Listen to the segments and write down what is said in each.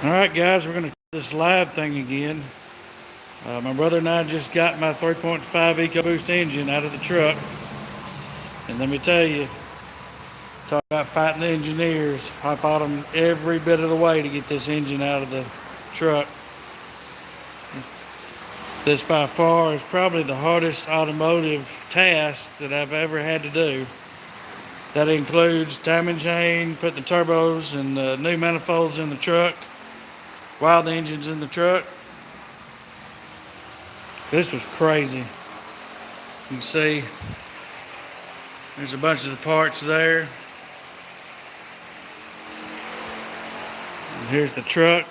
Alright guys, we're going to try this live thing again. My brother and I just got my 3.5 Ecoboost engine out of the truck. And let me tell you, talk about fighting the engineers. I fought them every bit of the way to get this engine out of the truck. This by far is probably the hardest automotive task that I've ever had to do. That includes timing chain, put the turbos and new manifolds in the truck while the engine's in the truck. This was crazy. You can see there's a bunch of the parts there. And here's the truck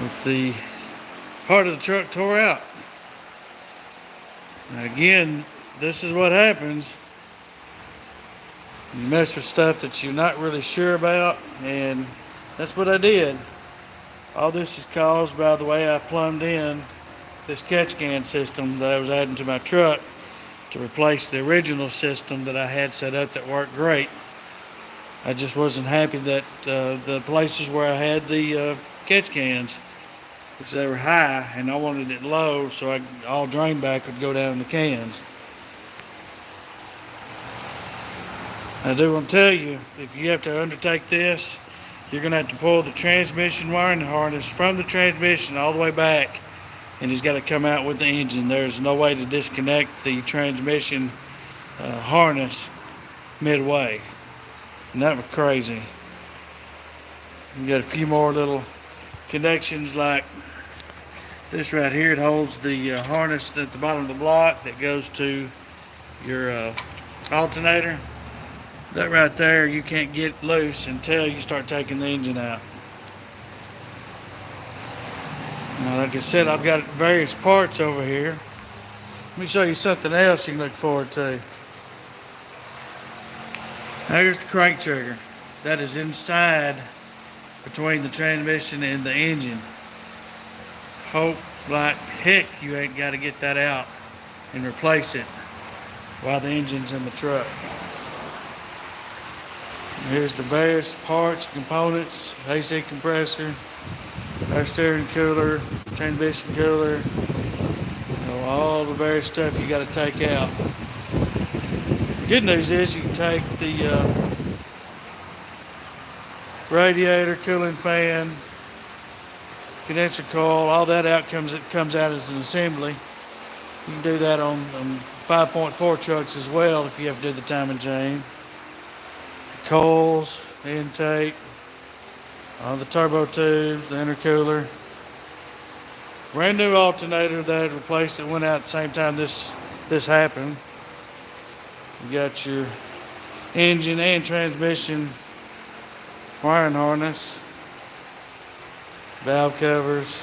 with the part of the truck tore out. Now again, this is what happens when you mess with stuff that you're not really sure about, and that's what I did. All this is caused by the way I plumbed in this catch can system that I was adding to my truck to replace the original system that I had set up that worked great. I just wasn't happy that the places where I had the catch cans, which they were high, and I wanted it low so all drain back would go down in the cans. I do want to tell you, if you have to undertake this, you're going to have to pull the transmission wiring harness from the transmission all the way back, and it's got to come out with the engine. There's no way to disconnect the transmission harness midway, and that was crazy. You got a few more little connections like this right here. It holds the harness at the bottom of the block that goes to your alternator. That right there you can't get loose until you start taking the engine out. Now, like I said, I've got various parts over here. Let me show you something else you can look forward to. Here's the crank trigger. That is inside between the transmission and the engine. Hope like heck you ain't got to get that out and replace it while the engine's in the truck. Here's the various parts, components, AC compressor, air steering cooler, transmission cooler, all the various stuff you got to take out. Good news is you can take the radiator, cooling fan, condenser coil, all that out comes out as an assembly. You can do that on 5.4 trucks as well if you have to do the timing chain. Coils, intake, all the turbo tubes, the intercooler. Brand new alternator that I had replaced that went out at the same time this happened. You got your engine and transmission wiring harness, valve covers,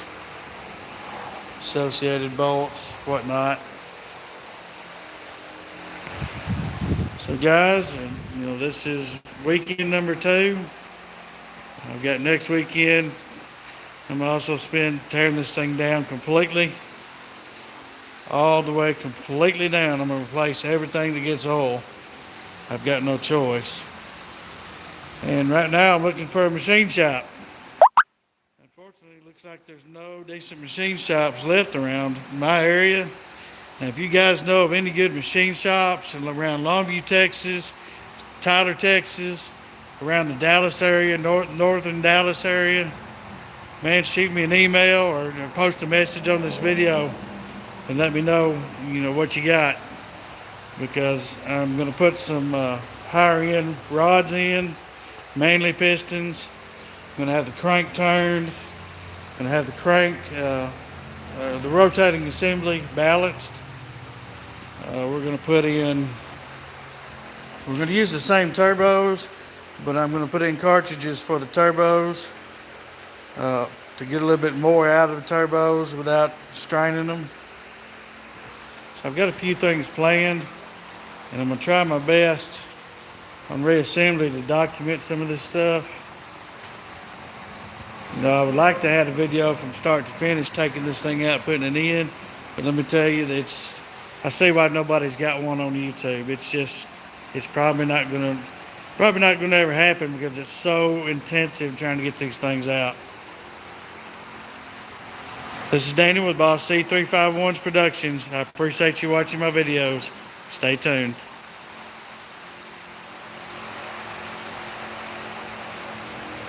associated bolts, whatnot. So guys, this is weekend number 2. I've got next weekend. I'm also tearing this thing down completely, all the way completely down. I'm going to replace everything that gets oil. I've got no choice. And right now I'm looking for a machine shop. Unfortunately, it looks like there's no decent machine shops left around my area. Now, if you guys know of any good machine shops around Longview, Texas, Tyler, Texas, around the Dallas area, northern Dallas area, man, shoot me an email or post a message on this video and let me know, what you got, because I'm going to put some higher end rods in, mainly pistons. I'm going to have the crank turned, I'm going to have the crank, the rotating assembly balanced. We're going to use the same turbos, but I'm going to put in cartridges for the turbos to get a little bit more out of the turbos without straining them. So I've got a few things planned, and I'm going to try my best on reassembly to document some of this stuff. I would like to have a video from start to finish, taking this thing out, putting it in, but let me tell you that I see why nobody's got one on YouTube. It's probably not going to Probably not going to ever happen because it's so intensive trying to get these things out. This is Daniel with Boss C351's Productions. I appreciate you watching my videos. Stay tuned.